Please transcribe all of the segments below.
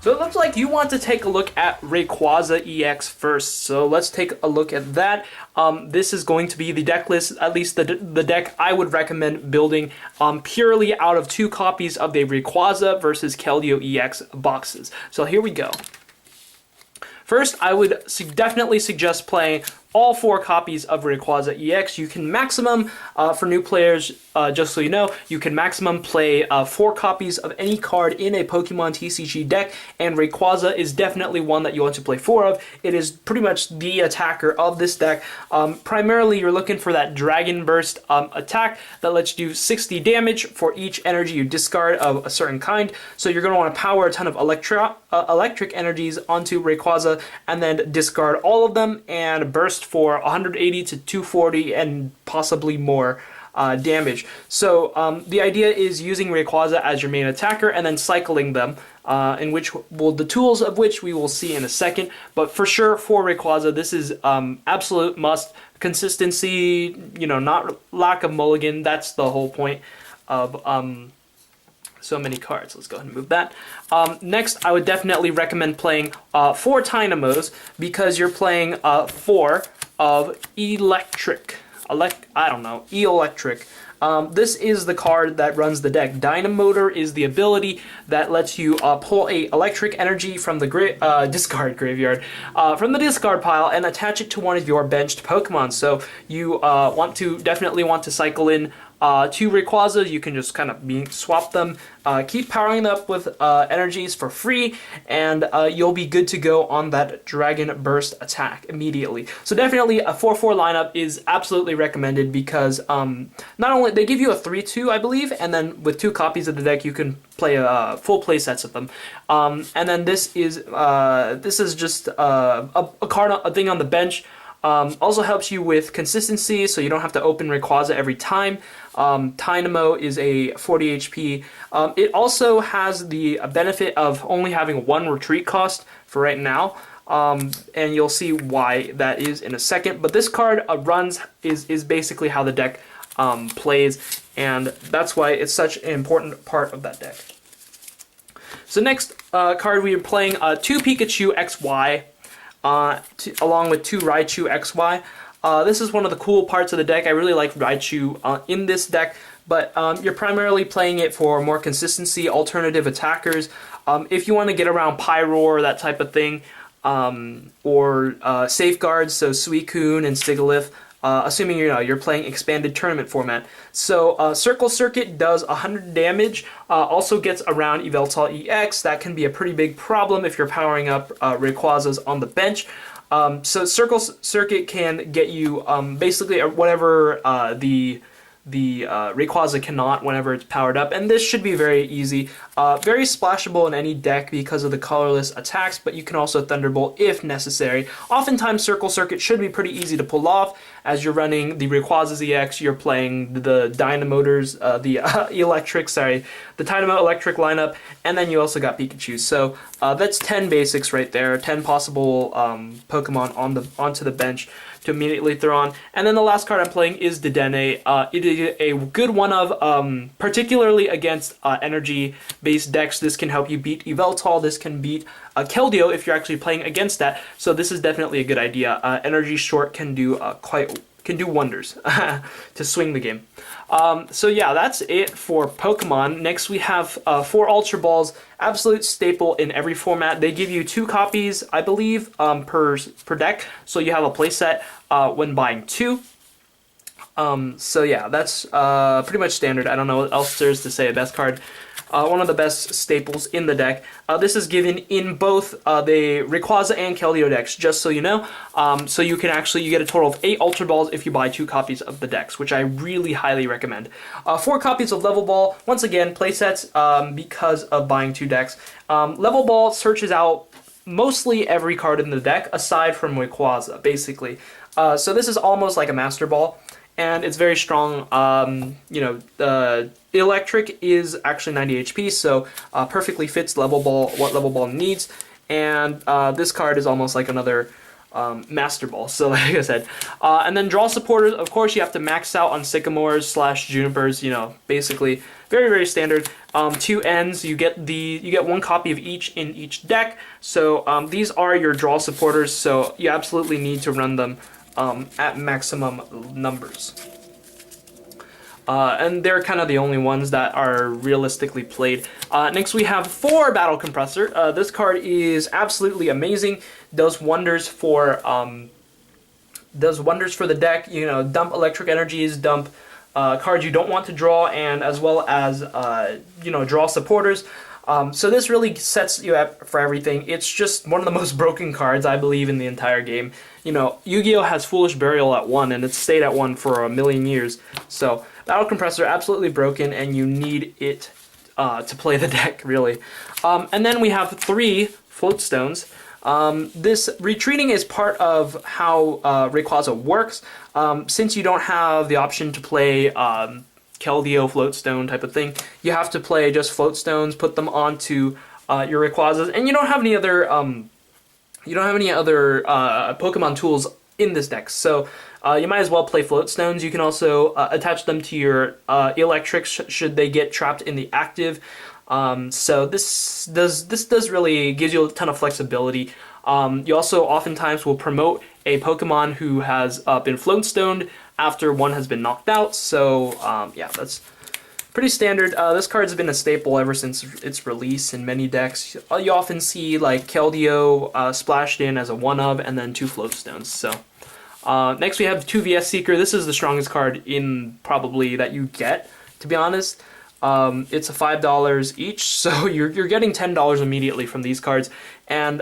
So it looks like you want to take a look at Rayquaza EX first. So let's take a look at that. This is going to be the deck list, at least the deck I would recommend building purely out of 2 copies of the Rayquaza versus Keldeo EX boxes. So here we go. First, I would definitely suggest playing all 4 copies of Rayquaza EX. You can maximum, for new players, just so you know, you can maximum play 4 copies of any card in a Pokemon TCG deck, and Rayquaza is definitely one that you want to play 4 of. It is pretty much the attacker of this deck. Primarily, you're looking for that Dragon Burst attack that lets you do 60 damage for each energy you discard of a certain kind. So you're going to want to power a ton of electric energies onto Rayquaza and then discard all of them and burst for 180 to 240 and possibly more damage. So the idea is using Rayquaza as your main attacker and then cycling them, in which the tools of which we will see in a second. But for sure, for Rayquaza, this is absolute must. Consistency, you know, not lack of mulligan. That's the whole point of so many cards. Let's go ahead and move that. Next, I would definitely recommend playing 4 Dynamos because you're playing 4 of Electric. Electric. This is the card that runs the deck. Dynamotor is the ability that lets you pull a electric energy from the discard graveyard, from the discard pile, and attach it to one of your benched Pokemon. So you definitely want to cycle in 2 Rayquaza. You can just kind of swap them, keep powering them up with energies for free, and you'll be good to go on that Dragon Burst attack immediately. So definitely a 4-4 lineup is absolutely recommended because not only they give you a 3-2, I believe, and then with 2 copies of the deck you can play full play sets of them. And then this is just a thing on the bench. Also helps you with consistency, so you don't have to open Rayquaza every time. Dynamo is a 40 HP. It also has the benefit of only having 1 retreat cost for right now, and you'll see why that is in a second. But this card is basically how the deck plays, and that's why it's such an important part of that deck. So next card, we are playing 2 Pikachu XY. Along with 2 Raichu XY. This is one of the cool parts of the deck. I really like Raichu in this deck, but you're primarily playing it for more consistency, alternative attackers. If you want to get around Pyroar, that type of thing, or safeguards, so Suicune and Sigilyph, assuming you're playing expanded tournament format. So Circle Circuit does 100 damage, also gets around Yveltal EX. That can be a pretty big problem if you're powering up Rayquazas on the bench. So Circle Circuit can get you basically whatever the Rayquaza cannot whenever it's powered up, and this should be very easy. Very splashable in any deck because of the colorless attacks, but you can also Thunderbolt if necessary. Oftentimes Circle Circuit should be pretty easy to pull off. As you're running the Rayquaza's EX, you're playing the Dynamotors, the Dynamo Electric lineup, and then you also got Pikachu. So that's 10 basics right there, 10 possible Pokemon onto the bench to immediately throw on. And then the last card I'm playing is Dedede. It is a good one of, particularly against energy-based decks. This can help you beat Yveltal. This can beat Keldeo if you're actually playing against that. So this is definitely a good idea. Energy Short can do wonders to swing the game. So yeah, that's it for Pokemon. Next we have 4 Ultra Balls, absolute staple in every format. They give you 2 copies, I believe, per deck, so you have a playset when buying 2. So yeah, that's pretty much standard. I don't know what else there is to say. Best card. One of the best staples in the deck. This is given in both the Rayquaza and Keldeo decks, just so you know. So you get a total of 8 Ultra Balls if you buy 2 copies of the decks, which I really highly recommend. 4 copies of Level Ball, once again, playsets because of buying 2 decks. Level Ball searches out mostly every card in the deck, aside from Rayquaza, basically. So this is almost like a Master Ball, and it's very strong. Electric is actually 90 HP, so perfectly fits Level Ball, what Level Ball needs. And this card is almost like another Master Ball. So like I said, and then Drawl Supporters, of course you have to max out on Sycamores / Junipers, you know, basically very, very standard. 2 ends, you get 1 copy of each in each deck. So these are your Drawl Supporters, so you absolutely need to run them at maximum numbers. And they're kind of the only ones that are realistically played. Next we have 4 Battle Compressor. This card is absolutely amazing. Does wonders for the deck. You know, dump electric energies, dump cards you don't want to draw, and as well as you know, Drawl Supporters. So this really sets you up for everything. It's just one of the most broken cards, I believe, in the entire game. You know, Yu-Gi-Oh! Has Foolish Burial at 1, and it's stayed at 1 for a million years. So, Battle Compressor, absolutely broken, and you need it to play the deck, really. And then we have 3 Float Stones. This retreating is part of how Rayquaza works. Since you don't have the option to play Keldeo Floatstone type of thing, you have to play just Floatstones, put them onto your Rayquazas, and you don't have any other Pokemon tools in this deck. So you might as well play Floatstones. You can also attach them to your Electrics should they get trapped in the active. So this does really gives you a ton of flexibility. You also oftentimes will promote a Pokemon who has been Floatstoned after one has been knocked out. So yeah, that's pretty standard. This card's been a staple ever since its release in many decks. You often see like Keldeo splashed in as a 1-of and then 2 Floatstones. So next we have 2 VS Seeker. This is the strongest card in probably that you get, to be honest. It's a $5 each, so you're getting $10 immediately from these cards. And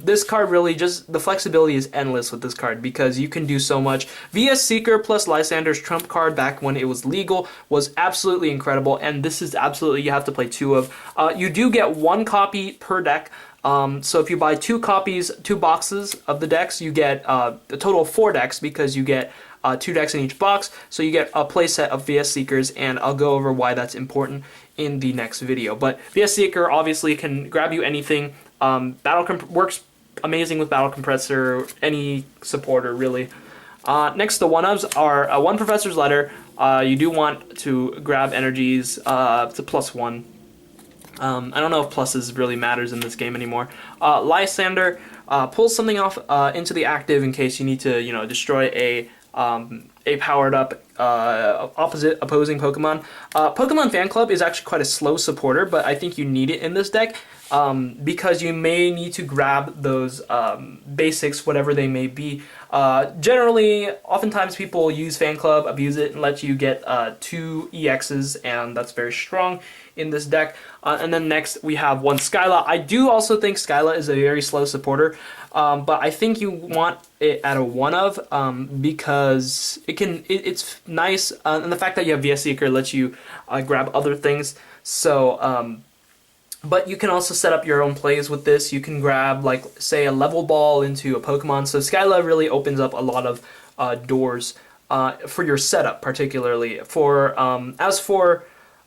this card really just, the flexibility is endless with this card because you can do so much. VS Seeker plus Lysander's trump card back when it was legal was absolutely incredible, and this is absolutely, you have to play 2 of. You do get 1 copy per deck. So if you buy 2 copies, 2 boxes of the decks, you get a total of 4 decks because you get 2 decks in each box, so you get a playset of VS Seekers, and I'll go over why that's important in the next video. But VS Seeker obviously can grab you anything. Works amazing with Battle Compressor, any supporter really. Next, the 1-ofs are 1 Professor's Letter. You do want to grab energies to +1. I don't know if pluses really matters in this game anymore. Lysander pulls something off into the active in case you need to, you know, destroy a powered up opposing Pokemon. Pokemon Fan Club is actually quite a slow supporter, but I think you need it in this deck because you may need to grab those basics, whatever they may be. Generally, oftentimes people use Fan Club, abuse it, and let you get 2 EXs, and that's very strong in this deck. And then next we have 1 Skyla. I do also think Skyla is a very slow supporter, but I think you want it at a 1-of because it's nice, and the fact that you have VS Seeker lets you grab other things. So, but you can also set up your own plays with this. You can grab, like, say, a level ball into a Pokemon. So Skyla really opens up a lot of doors for your setup, particularly. As for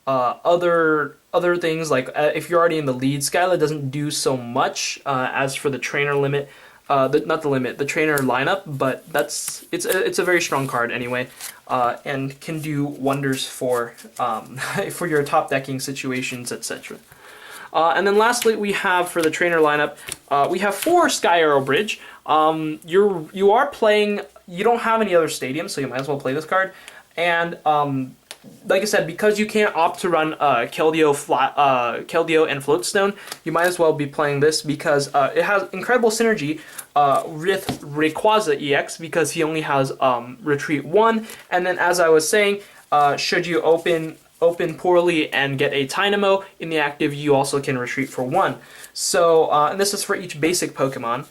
other things, like if you're already in the lead, Skyla doesn't do so much as for the trainer limit. The trainer lineup, but it's a very strong card anyway, and can do wonders for for your top decking situations, etc. And then lastly, we have for the trainer lineup, we have 4 Sky Arrow Bridge. You are playing. You don't have any other stadiums, so you might as well play this card. And like I said, because you can't opt to run Keldeo and Floatstone, you might as well be playing this because it has incredible synergy with Rayquaza EX because he only has Retreat 1, and then as I was saying, should you open poorly and get a Tynamo in the active, you also can retreat for 1. So, and this is for each basic Pokemon.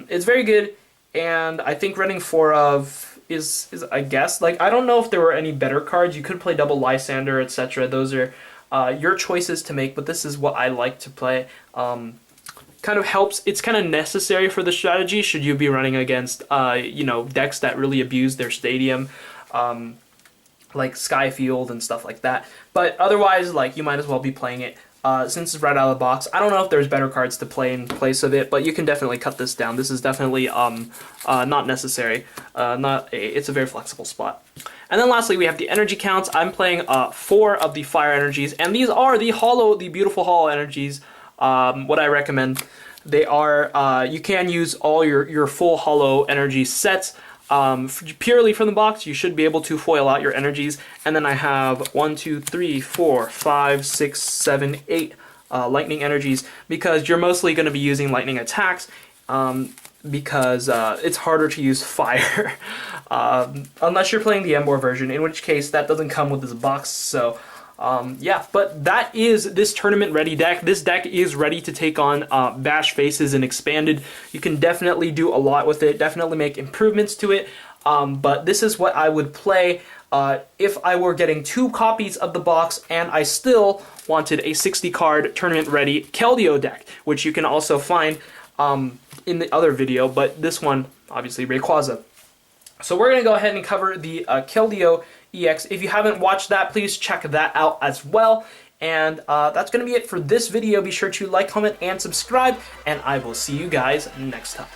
It's very good, and I think running 4 of is I guess, like, I don't know if there were any better cards. You could play double Lysander, etc. Those are your choices to make, but this is what I like to play. Kind of helps. It's kind of necessary for the strategy should you be running against you know, decks that really abuse their stadium, like Skyfield and stuff like that. But otherwise, like, you might as well be playing it since it's right out of the box. I don't know if there's better cards to play in place of it, but you can definitely cut this down. This is definitely not necessary. It's a very flexible spot. And then lastly, we have the energy counts. I'm playing 4 of the fire energies, and these are the beautiful hollow energies. What I recommend. They are, you can use all your full hollow energy sets. Purely from the box, you should be able to foil out your energies. And then I have 1, 2, 3, 4, 5, 6, 7, 8 lightning energies, because you're mostly going to be using lightning attacks, because it's harder to use fire. Unless you're playing the Emboar version, in which case that doesn't come with this box. So yeah, but that is this tournament ready deck. This deck is ready to take on Bash Faces and Expanded. You can definitely do a lot with it, definitely make improvements to it, but this is what I would play if I were getting 2 copies of the box and I still wanted a 60 card tournament ready Keldeo deck, which you can also find in the other video, but this one, obviously Rayquaza. So we're going to go ahead and cover the Keldeo EX. If you haven't watched that, please check that out as well. And that's going to be it for this video. Be sure to like, comment, and subscribe, and I will see you guys next time.